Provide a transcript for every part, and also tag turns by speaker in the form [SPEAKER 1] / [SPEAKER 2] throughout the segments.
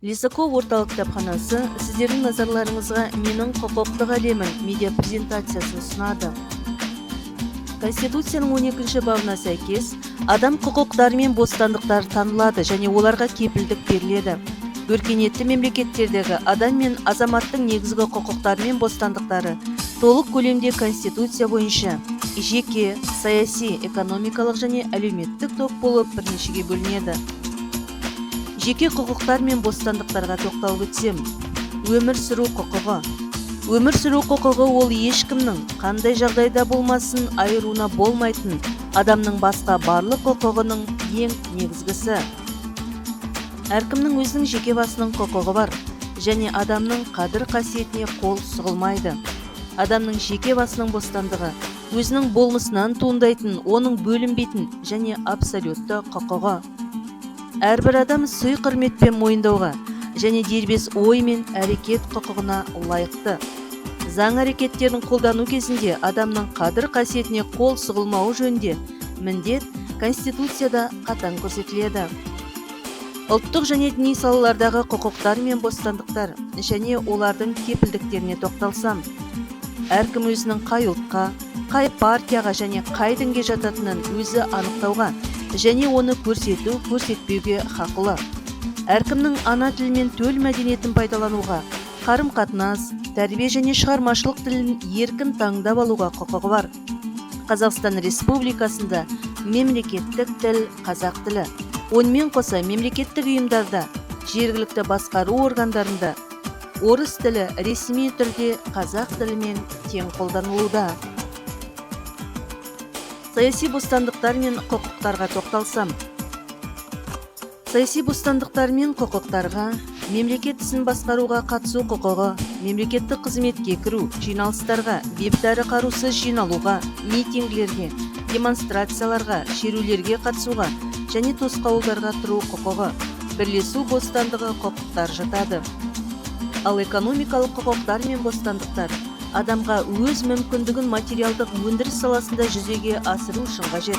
[SPEAKER 1] Лисаков орталық кітапханасы сіздердің назарларыңызға менің құқықтық әлемім медиа презентациясын ұсынады. Конституцияның 12-ші бабына сәйкес, адам құқықтары мен бостандықтары танылады және оларға кепілдік беріледі. Өркениетті мемлекеттердегі адам мен азаматтың негізгі құқықтары мен бостандықтары толық көлемде Конституция бойынша жеке, саяси, экономикалық және әлеуметтік топ болып бірнешеге бөлінеді. Жеке құқықтар мен бостандықтарға тоқталып өтсем, өмір сүру құқығы. Өмір сүру құқығы ол ешкімнің қандай жағдайда болмасын айыруына болмайтын адамның басқа барлық құқығының ең негізгісі. Әркімнің өзінің жеке басының құқығы бар және адамның қадір қасиетіне қол сұғылмайды. Адамның жеке басының бостандығы өзінің болмысынан туындайтын, оның бөлінбейтін және абсолютті құқығы. Әрбір адам сый құрметпен мойындауға және дербес ой мен әрекет құқығына лайықты. Заң әрекеттерін қолдану кезінде адамның қадір қасиетіне қол сұғылмауы жөнінде міндет Конституцияда қатаң көрсетіледі. Ұлттық және діни салалардағы құқықтар мен бостандықтар және олардың кепілдіктеріне тоқталсам, әркім өзінің қай ұлтқа, қай партияға және қай дінге жататынын өзі анықтауға және оны көрсетпеуге хақылы. Әркімнің ана тілі мен төл мәдениетін пайдалануға, қарым-қатынас, тәрбие және шығармашылық тілін еркін таңдап алуға құқығы бар. Қазақстан Республикасында мемлекеттік тіл қазақ тілі. Онымен қоса мемлекеттік ұйымдарда, жергілікті басқару органдарында орыс тілі ресми түрде қазақ тілімен тең қолданылуда. Саяси бостандықтар мен құқықтарға тоқталсам. Саяси бостандықтар мен құқықтарға мемлекет ісін басқаруға қатысу құқығы, мемлекеттік қызметке кіру, жиналыстарға, бейбіт әрі қарусыз жиналуға, митингілерге, демонстрацияларға, шерулерге қатысуға және тосқауылдарға тұру құқығы, бірлесу бостандығы құқықтар жатады. Ал экономикалық құқықтар мен бостандықтар адамға өз мүмкіндігін материалдық өндіріс саласында жүзеге асыру үшін қажет.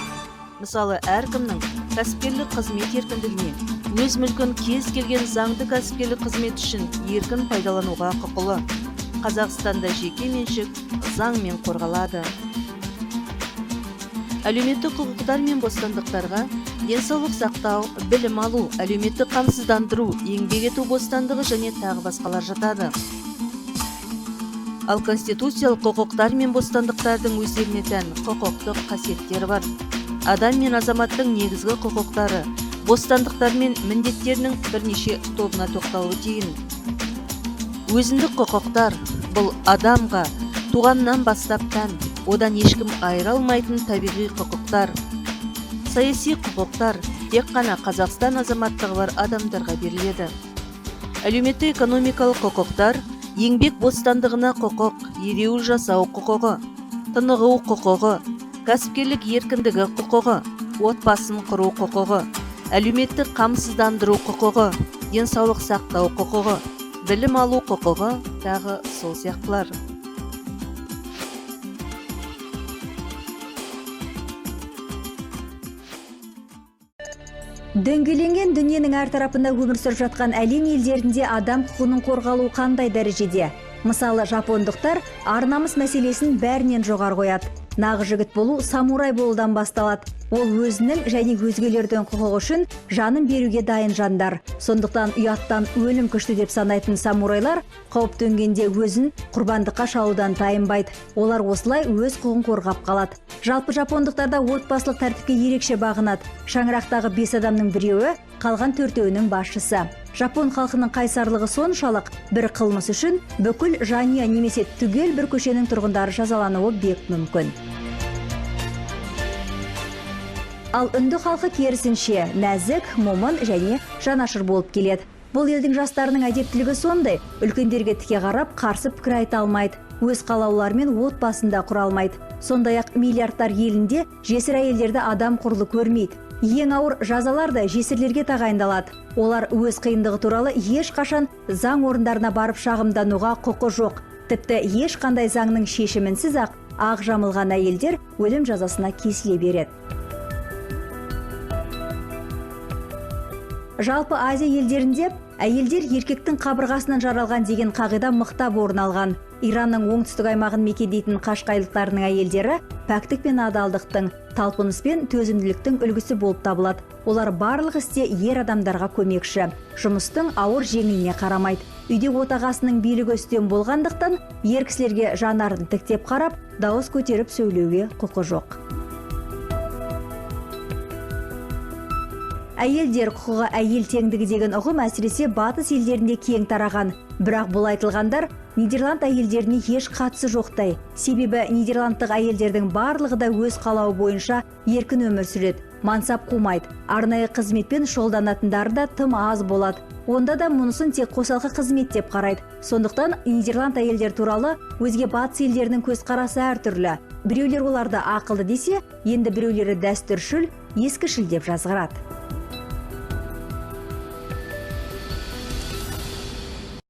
[SPEAKER 1] Мысалы, әркімнің кәсіпкерлік қызмет еркіндігіне, өз мүлкін кез келген заңды кәсіпкерлік қызмет үшін еркін пайдалануға құқылы. Қазақстанда жеке меншік заңмен қорғалады. Әлеуметтік құқықтар мен бостандықтарға денсаулық сақтау, білім алу, әлеуметтік қамсыздандыру, еңбек ету бостандығы және тағы басқалар жатады. Ал конституциялық құқықтар мен бостандықтардың өздеріне тән құқықтық қасиеттері бар. Адам мен азаматтың негізгі құқықтары, бостандықтар мен міндеттерінің бірнеше тобына тоқталуы тиін. Өзіндік құқықтар бұл адамға туғаннан бастап тән, одан ешкім айыра алмайтын табиғи құқықтар. Саяси құқықтар тек қана Қазақстан азаматтығы бар адамдарға беріледі. Әлеуметтік-экономикалық құқықтар еңбек бостандығына құқық, ереуіл жасау құқығы, тынығу құқығы, кәсіпкерлік еркіндігі құқығы, отбасын құру құқығы, әлеуметтік қамсыздандыру құқығы, денсаулық сақтау құқығы, білім алу құқығы, тағы сол сияқтылар.
[SPEAKER 2] Дөңгеленген дүниенің әр тарапында өмір сүріп жатқан әлем елдерінде адам құқығының қорғалуы қандай дәрежеде? Мысалы, жапондықтар ар-намыс мәселесін бәрінен жоғары қояды. Нағыз жігіт болу самурай болудан басталады. Ол өзінің және өзгелердің құқығы үшін жанын беруге дайын жандар. Сондықтан ұяттан өлім күшті деп санайтын самурайлар қауіп төнгенде өзін құрбандыққа шалудан тайынбайды. Олар осылай өз құқығын қорғап қалады. Жалпы жапондықтарда отбасылық тәртіпке ерекше бағынады. Шаңырақтағы 5 адамның біреуі, қалған 4-інің басшысы. Жапон халқының қайсарлығы соншалық, бір қылмыс үшін бүкіл жанұя немесе түгел бір көшенің тұрғындары жазалануы бек мүмкін. Ал үнді халқы керісінше нәзік, момын және жанашыр болып келеді. Бұл елдің жастарының әдептілігі сондай, үлкендерге тіке қарап, қарсы пікір айта алмайды, өз қалауларымен отбасында құра алмайды. Сондай-ақ миллиардтар елінде жесір әйелдерді адам құрлы көрмейді. Ең ауыр жазалар да жесірлерге тағайындалады. Олар өз қиындығы туралы ешқашан заң орындарына барып шағымдануға құқы жоқ. Тіпті ешқандай заңның шешімінсіз ақ жамылған әйелдер өлім жазасына кесіле береді. Жалпы Азия елдерінде Әйелдер еркектің қабырғасынан жаралған деген қағида мықтап орын алған. Иранның оңтүстік аймағын мекендейтін қашқайлықтарының әйелдері пәктік пен адалдықтың, талпыныс пен төзімділіктің үлгісі болып табылады. Олар барлық істе ер адамдарға көмекші. Жұмыстың ауыр жеңіліне қарамайды. Үйде отағасының билігі үстем болғандықтан, ер кісілерге жанарын тіктеп қарап, дауыс көтеріп сөйлеуге құқы жоқ. Әйелдер құқығы, әйел теңдігі деген ұғым әсіресе батыс елдерінде кең тараған. Бірақ бұл айтылғандар Нидерланд әйелдеріне еш қатысы жоқтай. Себебі Нидерландтық әйелдердің барлығы да өз қалауы бойынша еркін өмір сүреді, мансап қумайды. Арнайы қызметпен шұғылданатындары да тым аз болады. Онда да мұнысын тек қосалқы қызмет деп қарайды. Сондықтан Нидерланд әйелдер туралы өзге батыс елдерінің көзқарасы әртүрлі. Біреулер оларды ақылды десе, енді біреулері дәстүршіл, ескішіл деп жазғырады.